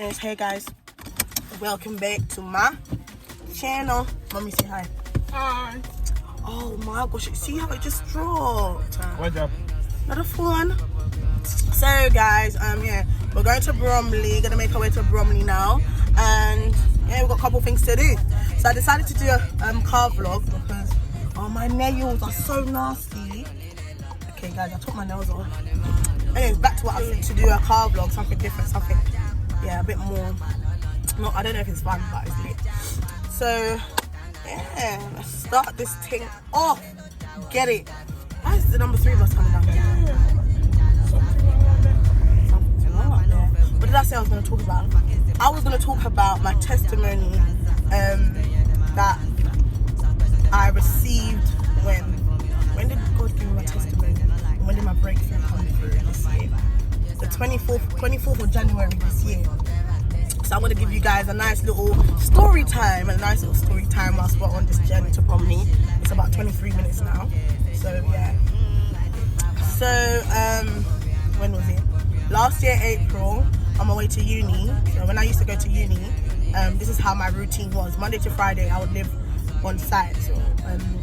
Anyways, hey guys, welcome back to my channel. Mommy, say hi. Hi. Oh my gosh, see how it just dropped? What job? Not a phone. So guys, yeah, we're going to Bromley. Gonna make our way to Bromley now, and yeah, we've got a couple things to do. So I decided to do a car vlog because my nails are so nasty. Okay guys, I took my nails off. Anyways, back to what I was to do, a car vlog, something different, something, yeah, a bit more, no, I don't know if it's fun, but it's lit. So, yeah, let's start this thing off. Get it. Why is the number 3 bus coming down here? Something's wrong up there. What did I say I was going to talk about? I was going to talk about my testimony that I received when did God give me my testimony? When did my breakthrough come through this year? The 24th of January this year. So I'm going to give you guys a nice little story time whilst we're on this journey to Bromley. It's about 23 minutes now. So yeah. So when was it? Last year, April, on my way to uni. So when I used to go to uni, this is how my routine was. Monday to Friday, I would live on site, so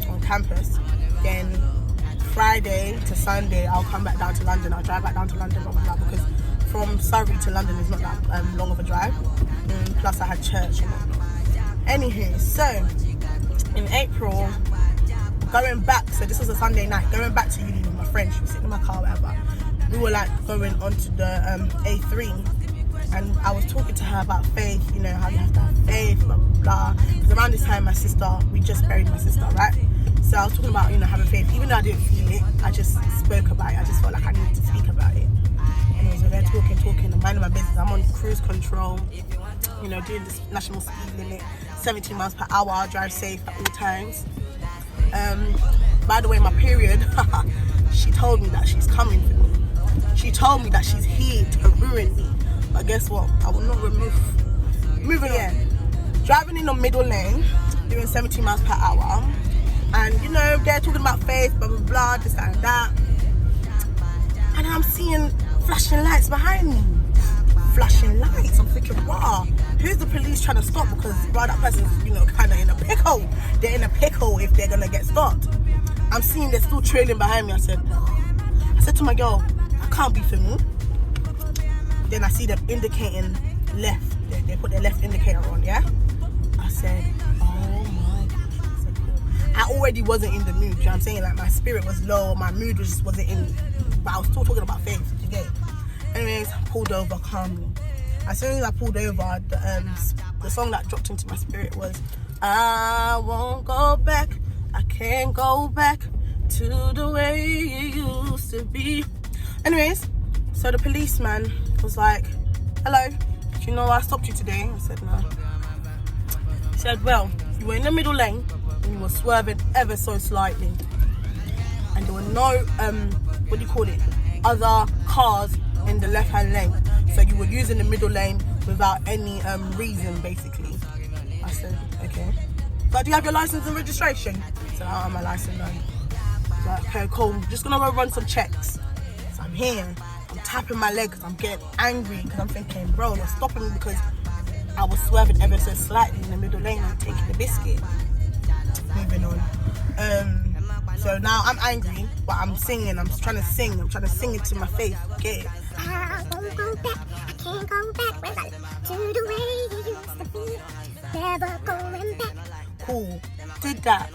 on campus. Then Friday to Sunday, I'll come back down to London. I'll drive back down to London, blah, blah, blah, because from Surrey to London is not that long of a drive. Plus I had church, you know. Anywho, so in April, going back, so this was a Sunday night, going back to uni with my friend. She was sitting in my car, whatever. We were like going onto the A3, and I was talking to her about faith, you know, how you have to have faith, blah, blah, blah. Because around this time, we just buried my sister, right? So I was talking about, you know, having faith. Even though I didn't feel it, I just spoke about it. I just felt like I needed to speak about it. Anyways, we're there talking, I'm minding my business. I'm on cruise control, you know, doing this national speed limit, 17 miles per hour. I drive safe at all times. By the way, my period, she told me that she's coming for me. She told me that she's here to ruin me. But guess what? I will not remove. Moving on. Driving in the middle lane, doing 17 miles per hour. And you know, they're talking about faith, blah, blah, blah, this and that. And I'm seeing flashing lights behind me. Flashing lights. I'm thinking, wow, who's the police trying to stop? Because, wow, that person's, you know, kind of in a pickle. They're in a pickle if they're going to get stopped. I'm seeing they're still trailing behind me. I said to my girl, I can't be for me. Then I see them indicating left. They put their left indicator on, yeah? I said, oh my God. I already wasn't in the mood, you know what I'm saying? Like, my spirit was low, my mood just wasn't in, but I was still talking about faith, you get it? Anyways, pulled over calmly. As soon as I pulled over, the song that dropped into my spirit was, I won't go back, I can't go back to the way it used to be. Anyways, so the policeman was like, hello, do you know why I stopped you today? I said, no. He said, well, you were in the middle lane and you were swerving ever so slightly. And there were no, what do you call it, other cars in the left-hand lane. So you were using the middle lane without any reason, basically. I said, okay. So do you have your license and registration? So I don't have my license now. Like, okay, cool, I'm just gonna go run some checks. So I'm here, I'm tapping my leg because I'm getting angry because I'm thinking, bro, you're stopping me because I was swerving ever so slightly in the middle lane and taking the biscuit. Moving on. So now I'm angry, but I'm singing, I'm trying to sing it to my face, get it? I won't go back, I can't go back, to the way it used to be, never going back. Cool, did that.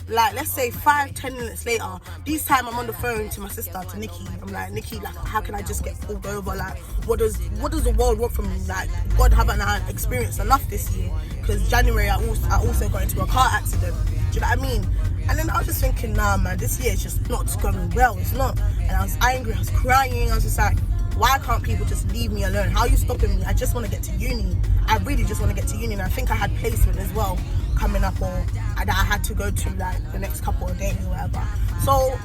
Like, let's say 5-10 minutes later, this time I'm on the phone to my sister, to Nikki. I'm like, Nikki, like, how can I just get pulled over? Like, what does the world want from me? Like, God, haven't I experienced enough this year? Because January I also got into a car accident. Do you know what I mean? And then I was just thinking, nah, man, this year is just not going well. It's not. And I was angry, I was crying. I was just like, why can't people just leave me alone? How are you stopping me? I just want to get to uni. I really just want to get to uni. And I think I had placement as well coming up, or that I had to go to like the next couple of days or whatever. So,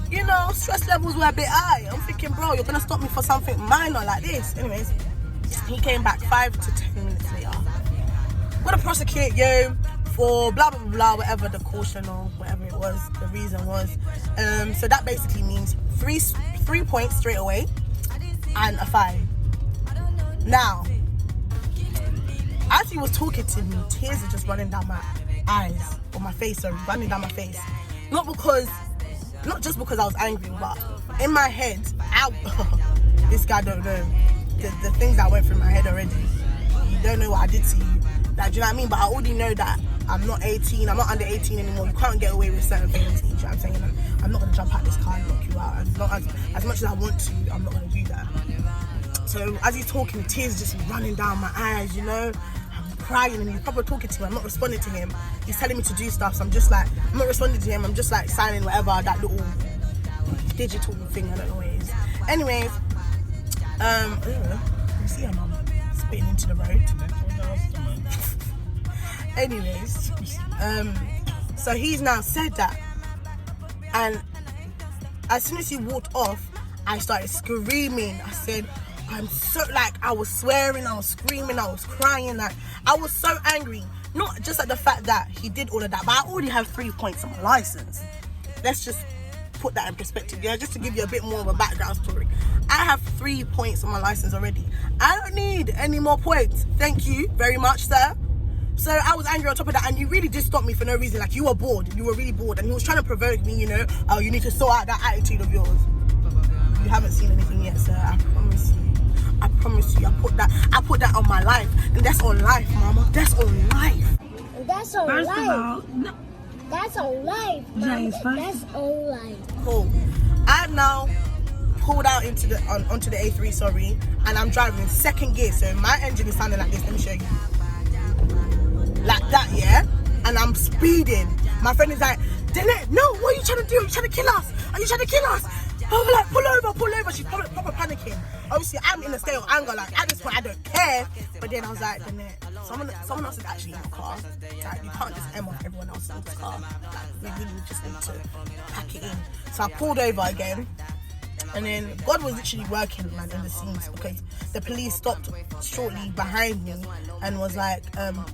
you know, stress levels were a bit high. I'm thinking, bro, you're going to stop me for something minor like this. Anyways, he came back 5 to 10 minutes later. We're going to prosecute you for blah, blah, blah, whatever the caution or whatever it was, the reason was. So that basically means three points straight away and a fine. Now, As he was talking to me, tears are just running down my eyes, or my face, sorry, running down my face. Not just because I was angry, but in my head, this guy don't know the things that went through my head already. You don't know what I did to you. Like, do you know what I mean? But I already know that I'm not 18, I'm not under 18 anymore. You can't get away with certain things. You know what I'm saying? I'm not going to jump out this car and knock you out. As much as I want to, I'm not going to do that. So as he's talking, tears just running down my eyes, you know? I'm crying and he's probably talking to me. I'm not responding to him. He's telling me to do stuff. So I'm just like, I'm not responding to him. I'm just like signing whatever, that little digital thing. I don't know what it is. Anyways, you see her mum spitting into the road. Anyways, so he's now said that, and as soon as he walked off, I started screaming. I said, I'm so, like, I was swearing, I was screaming, I was crying, like, I was so angry. Not just at the fact that he did all of that, but I already have 3 points on my license. Let's just put that in perspective, yeah, just to give you a bit more of a background story. I have 3 points on my license already. I don't need any more points. Thank you very much, sir. So I was angry on top of that, and you really did stop me for no reason. Like, you were bored. You were really bored, and he was trying to provoke me, you know. Oh, you need to sort out that attitude of yours. You haven't seen anything yet, sir. I promise you. I promise you. I put that on my life, and that's on life, mama. That's on life. That's on First life. of all, no. That's on life, mama. That's on life. Cool. I've now pulled out onto the A3, sorry, and I'm driving in second gear. So my engine is sounding like this. Let me show you. Like that, yeah? And I'm speeding. My friend is like, Danette, no, what are you trying to do? Are you trying to kill us? Are you trying to kill us? I'm like, pull over. She's probably proper panicking. Obviously, I'm in a state of anger. Like, at this point, I don't care. But then I was like, Danette, someone else is actually in the car. Like, you can't just M off everyone else in the car. Like, we really just need to pack it in. So I pulled over again. And then God was literally working, man, in the scenes, because the police stopped shortly behind me and was like,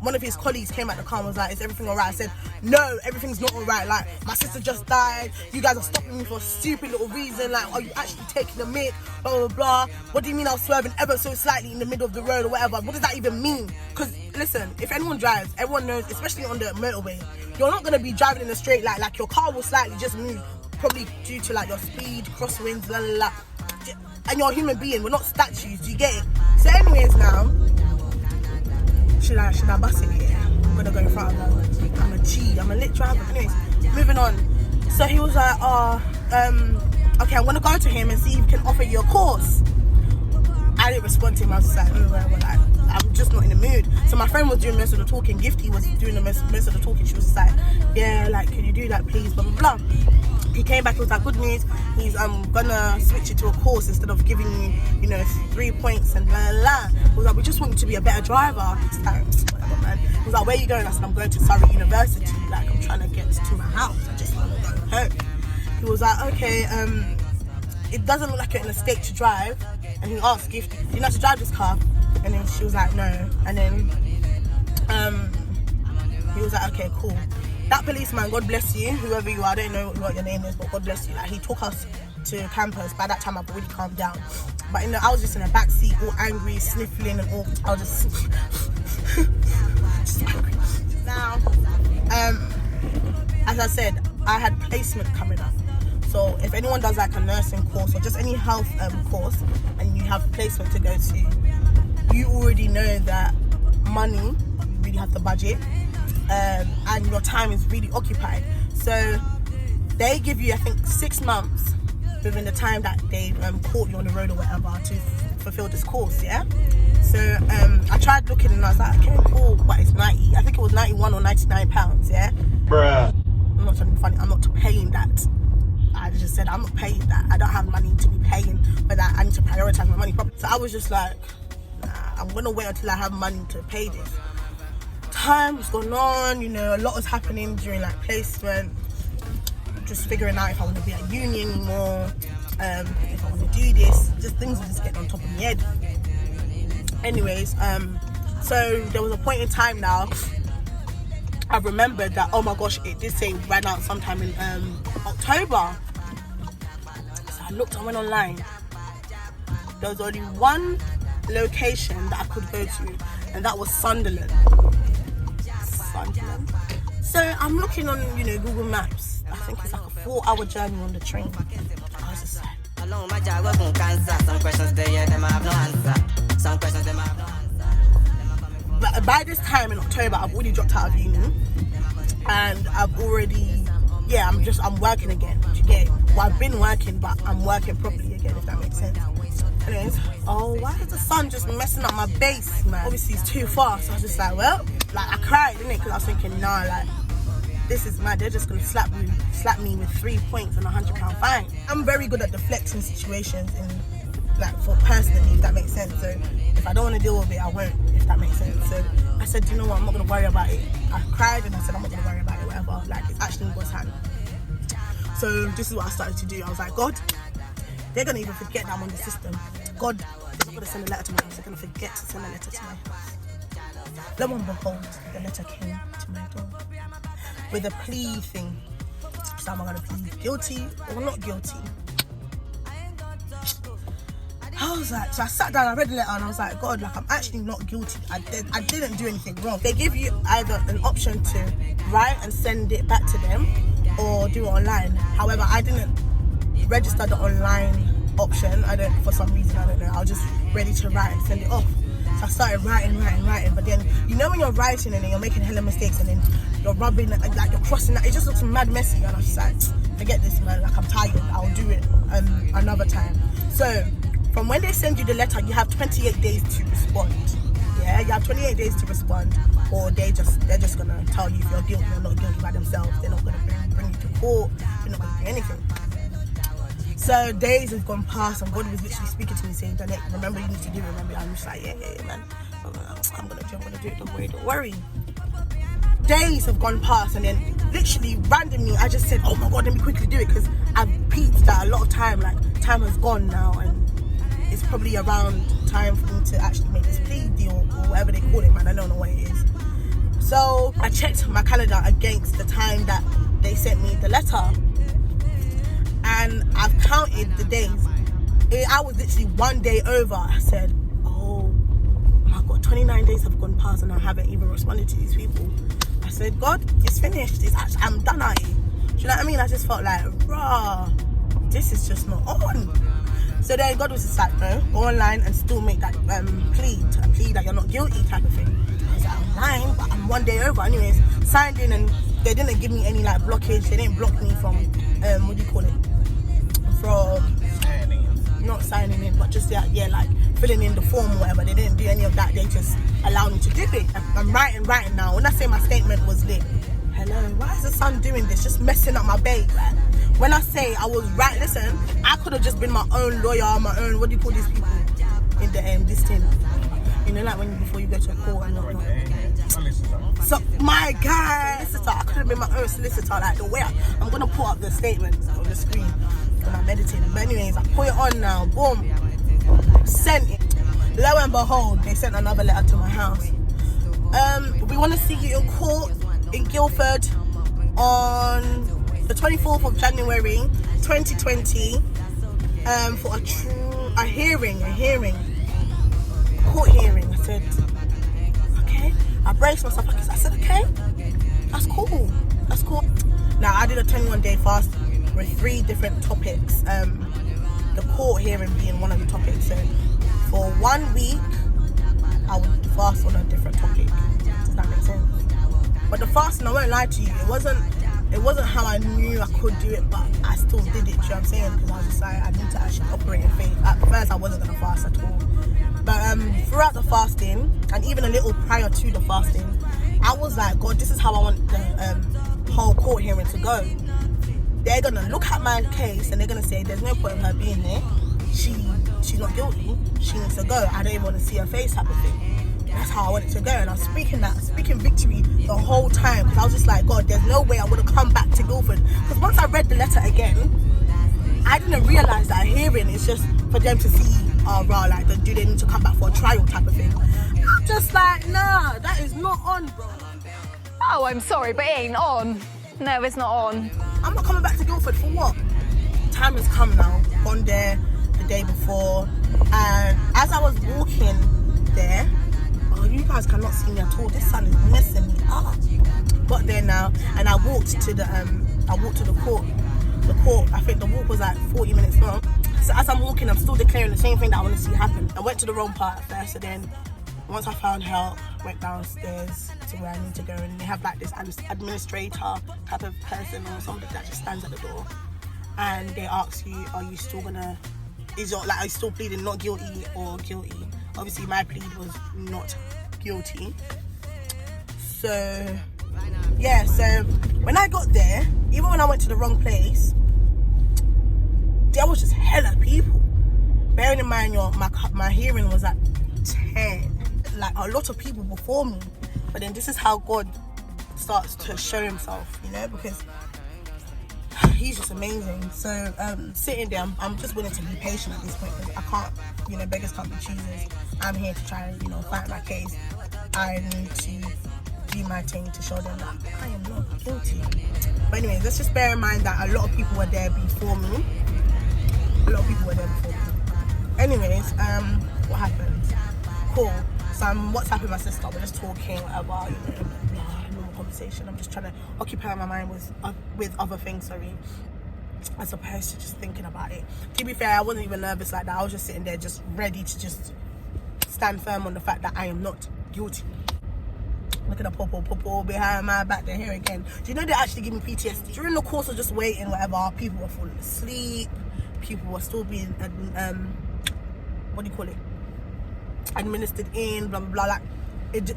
one of his colleagues came out the car and was like, is everything alright? I said, no, everything's not alright. Like, my sister just died. You guys are stopping me for a stupid little reason. Like, are you actually taking a mic? Blah, blah, blah. What do you mean I was swerving ever so slightly in the middle of the road or whatever? What does that even mean? Because, listen, if anyone drives, everyone knows, especially on the motorway, you're not going to be driving in a straight line. Like, your car will slightly just move. Probably due to like your speed, crosswinds, la la la. And you're a human being, we're not statues, do you get it? So anyways now, should I bust it? Yeah, I'm gonna go in front of her. I'm a G, I'm a lit driver. Anyways, moving on. So he was like, okay, I'm gonna go to him and see if he can offer you a course. I didn't respond to him. I was just like, I'm just not in the mood. So my friend was doing most of the talking. Gifty was doing the most of the talking. She was just like, yeah, like, can you do that, please? Blah blah blah. He came back. He was like, good news. He's gonna switch it to a course instead of giving you, 3 points and blah blah blah. He was like, we just want you to be a better driver. I was like, whatever, man. He was like, where are you going? I said, I'm going to Surrey University. Like, I'm trying to get to my house. I just want to go home. He was like, okay, it doesn't look like you're in a state to drive. And he asked, do you know how to drive this car? And then she was like, no. And then he was like, okay, cool. That policeman, God bless you, whoever you are, I don't know what your name is, but God bless you. Like, he took us to campus. By that time, I've already calmed down. But I was just in the back seat, all angry, sniffling and all. I was just angry. Now, as I said, I had placement coming up. So if anyone does like a nursing course or just any health course and you have placement to go to, you already know that money, you really have to budget, and your time is really occupied. So they give you, I think, 6 months within the time that they caught you on the road or whatever to fulfill this course, yeah? So I tried looking and I was like, okay, cool, but it's 90. I think it was 91 or 99 pounds, yeah? Bruh. I'm not trying to be funny, I'm not paying that. I just said, I'm not paying that. I don't have money to be paying for that. I need to prioritize my money properly. So I was just like, nah, I'm gonna wait until I have money to pay this. Time was going on, a lot was happening during like placement. Just figuring out if I want to be at uni anymore, if I want to do this. Just things were just getting on top of my head. Anyways, so there was a point in time now, I remembered that, oh my gosh, it did say it ran out sometime in October. So I went online. There was only one location that I could go to, and that was Sunderland. So I'm looking on, Google Maps. I think it's like a 4-hour journey on the train. I was just like, but by this time in October, I've already dropped out of uni, and I've already, I'm working again. Do you get it? Well, I've been working, but I'm working properly again, if that makes sense. Anyways, why is the sun just messing up my base, man? Obviously, it's too far, so I was just like, well, like, I cried, didn't it? Because I was thinking, nah, like, this is mad. They're just gonna slap me with 3 points and £100 fine. I'm very good at deflecting situations for personally, if that makes sense. So if I don't want to deal with it, I won't, if that makes sense. So I said, you know what, I'm not gonna worry about it. I cried and I said, I'm not gonna worry about it, whatever. Like, it's actually in God's hand. So this is what I started to do. I was like, God, they're gonna even forget that I'm on the system. God is not gonna send a letter to my house. They're gonna forget to send a letter to my house. Lo and behold, the letter came to my door with a plea thing. So am I gonna plead guilty or not guilty? I was like, so I sat down, I read the letter, and I was like, God, like, I'm actually not guilty. I didn't do anything wrong. They give you either an option to write and send it back to them or do it online. However, I didn't register the online option. For some reason, I don't know. I was just ready to write and send it off. So I started writing, but then, when you're writing and then you're making hella mistakes and then you're rubbing, like you're crossing, it just looks mad messy, and I was just like, forget this, man, like, I'm tired, I'll do it another time. So from when they send you the letter, you have 28 days to respond. Yeah, you have 28 days to respond, or they're just gonna tell you if you're guilty or not guilty by themselves. They're not gonna bring you to court. They're not gonna do anything. So days have gone past, and God was literally speaking to me saying, Janet, remember you need to do it. Remember, I'm just like, yeah, man. I'm gonna do it. Don't worry. Days have gone past, and then literally randomly, I just said, oh my God, let me quickly do it, because I've peeped that a lot of time has gone now, and it's probably around time for me to actually make this plea deal or whatever they call it, man. I don't know what it is. So I checked my calendar against the time that they sent me the letter, and I've counted the days. I was literally 1 day over. I said, oh my God, 29 days have gone past and I haven't even responded to these people. I said, God, it's finished. I'm done at it. Do you know what I mean? I just felt like, rah, this is just not on. So then God was just like, no, go online and still make that plea that you're not guilty type of thing. I was like, I'm lying, but I'm 1 day over. Anyways, signed in, and they didn't give me any blockage. They didn't block me from, what do you call it? From not signing in, but just filling in the form or whatever. They didn't do any of that. They just allowed me to do it. I'm writing now. When I say my statement was lit, hello, why is the sun doing this? Just messing up my babe. Like, when I say I was right, listen, I could have just been my own lawyer, my own, what do you call these people in the this thing? Like before you go to a court and whatnot. So my guy, solicitor, I could have been my own solicitor. Like, the way I'm gonna put up the statement on the screen when I'm meditating. But anyways, I put it on now. Boom, sent it. Lo and behold, they sent another letter to my house. We want to see you in court in Guildford on the 24th of January 2020 for a hearing, court hearing. I said, okay. I braced myself. I said, okay, that's cool. Now, I did a 21-day fast with 3 different topics, the court hearing being one of the topics. So for 1 week, I would fast on a different topic. Does that make sense? But the fasting, I won't lie to you, it wasn't how I knew I could do it, but I still did it, do you know what I'm saying? Because I was just like, I need to actually operate in faith. At first, I wasn't going to fast at all. But throughout the fasting, and even a little prior to the fasting, I was like, God, this is how I want the whole court hearing to go. They're going to look at my case and they're going to say, there's no point in her being there. She's not guilty. She needs to go. I don't even want to see her face type of thing. That's how I want it to go. And I was speaking victory the whole time, because I was just like, God, there's no way I would have come back to Guildford. Because once I read the letter again, I didn't realise that a hearing is just for them to see, do they need to come back for a trial type of thing. I'm just like, nah, that is not on, bro. Oh, I'm sorry, but it ain't on. No, it's not on. I'm not coming back to Guildford for what? Time has come now. Gone there the day before. And as I was walking there, oh, you guys cannot see me at all. This sun is messing me up. Got there now, and I walked to the court. The court, I think the walk was like 40 minutes long. So as I'm walking, I'm still declaring the same thing that I want to see happen. I went to the wrong part at first, and then once I found help, went downstairs to where I need to go, and they have like this administrator type of person or somebody that just stands at the door, and they ask you, are you still pleading not guilty or guilty? Obviously my plea was not guilty. So yeah, so when I got there, even when I went to the wrong place, there was just hella people. Bearing in mind my hearing was at 10. Like a lot of people before me, but then this is how God starts to show himself, you know, because he's just amazing. So sitting there, I'm just willing to be patient at this point, because I can't, you know, beggars can't be choosers. I'm here to try and, you know, fight my case. I need to do my thing to show them that I am not guilty. But anyways, let's just bear in mind that a lot of people were there before me. Anyways, what happened? Cool. So I'm WhatsApping my sister. We're just talking about, you know, normal conversation. I'm just trying to occupy my mind with other things, as opposed to just thinking about it. To be fair, I wasn't even nervous like that. I was just sitting there, just ready to just stand firm on the fact that I am not guilty. Look at the popo behind my back. They're here again. Do you know they actually give me PTSD? During the course of just waiting, whatever, people were falling asleep. People were still being, administered in, blah, blah, blah. Like,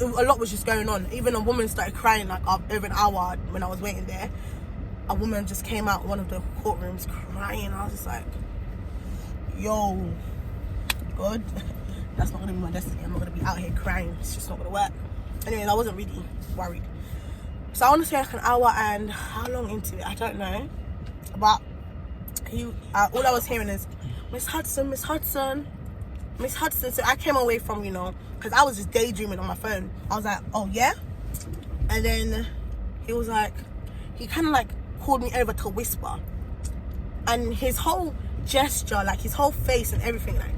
a lot was just going on. Even a woman started crying, like, over an hour when I was waiting there. A woman just came out one of the courtrooms crying. I was just like, yo, God, that's not going to be my destiny. I'm not going to be out here crying. It's just not going to work. Anyways, I wasn't really worried. So I want to say like an hour and how long into it? I don't know. But all I was hearing is, Miss Hudson. So I came away from, you know, because I was just daydreaming on my phone. I was like, oh yeah? And then he was like, he kind of like called me over to whisper. And his whole gesture, like his whole face and everything, like,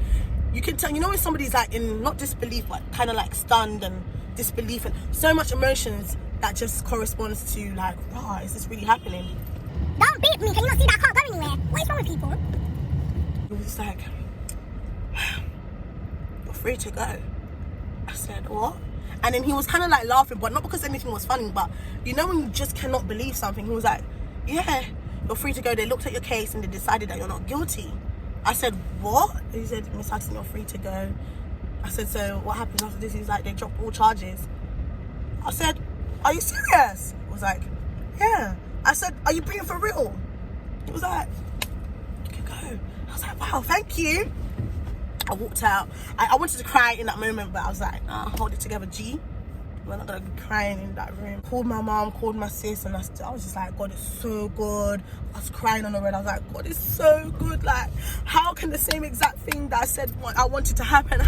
you can tell, you know, when somebody's like in not disbelief, but kind of like stunned and disbelief and so much emotions that just corresponds to like, wow, is this really happening? Don't beat me, can you not see that I can't go anywhere? What is wrong with people? It was like, you're free to go. I said, what? And then he was kind of like laughing, but not because anything was funny, but you know when you just cannot believe something. He was like, yeah, you're free to go. They looked at your case and they decided that you're not guilty. I said, what? He said, Miss Hudson, you're free to go. I said, so what happens after this? He's like, they dropped all charges. I said, are you serious? He was like, yeah. I said, are you being for real? He was like, you can go. I was like, wow, thank you. I walked out. I wanted to cry in that moment, but I was like, nah, hold it together, G. We're not gonna be crying in that room. Called my mom, called my sis, and I was just like, God is so good. I was crying on the road. I was like, God is so good. Like, how can the same exact thing that I said I wanted to happen?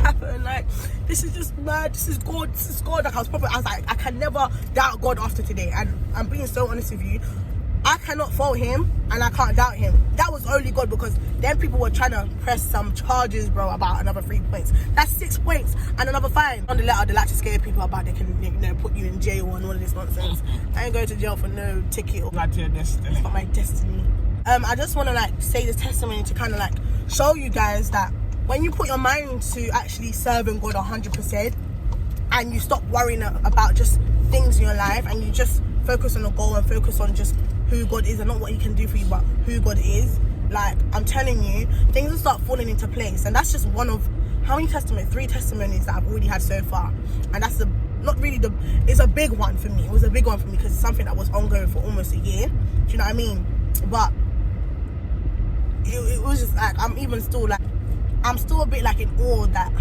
Like, this is just mad. This is God. This is God. Like, I was like, I can never doubt God after today. And I'm being so honest with you. I cannot fault him and I can't doubt him. That was only God, because then people were trying to press some charges, bro, about another 3 points. That's 6 points and another fine. On the letter, they like to scare people about they can, you know, put you in jail and all of this nonsense. I ain't going to jail for no ticket. Not your destiny. It's not my destiny. I just want to like say this testimony to kind of like show you guys that when you put your mind to actually serving God 100% and you stop worrying about just things in your life and you just focus on the goal and focus on just who God is and not what he can do for you, but who God is, like, I'm telling you, things will start falling into place. And that's just one of how many testimonies? 3 testimonies that I've already had so far. And that's it's a big one for me. It was a big one for me because it's something that was ongoing for almost a year. Do you know what I mean? But it was just like, I'm still a bit like in awe that,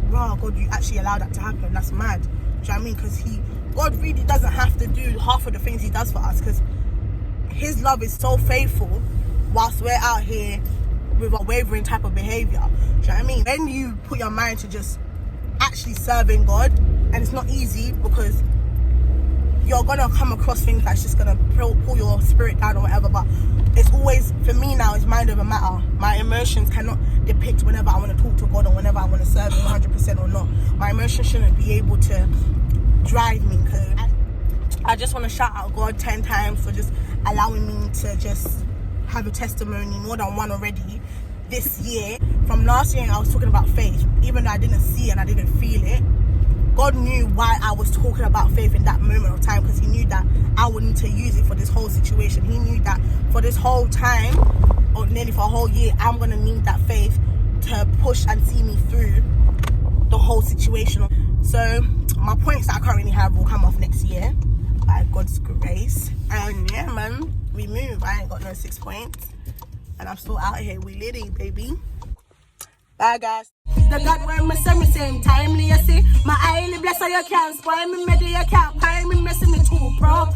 wow, God, you actually allowed that to happen. That's mad. Do you know what I mean? Because God really doesn't have to do half of the things he does for us, because his love is so faithful whilst we're out here with a wavering type of behaviour. Do you know what I mean? When you put your mind to just actually serving God, and it's not easy because you're gonna come across things that's just gonna pull your spirit down or whatever, but it's always, for me now, it's mind over matter. My emotions cannot depict whenever I want to talk to God or whenever I want to serve Him 100% or not. My emotions shouldn't be able to drive me. Cause I just want to shout out God 10 times for just allowing me to just have a testimony, more than one already, this year. From last year, I was talking about faith, even though I didn't see it and I didn't feel it. God knew why I was talking about faith in that moment of time, because He knew that I would need to use it for this whole situation. He knew that for this whole time, or nearly for a whole year, I'm going to need that faith to push and see me through the whole situation. So my points that I currently have will come off next year by God's grace. And yeah, man, we move. I ain't got no 6 points. And I'm still out here. We litty, baby. Bye, guys. The God when me say me same timely, you see. My highly bless so you can't spoil me, me do you can't pile me, messing me too, bro.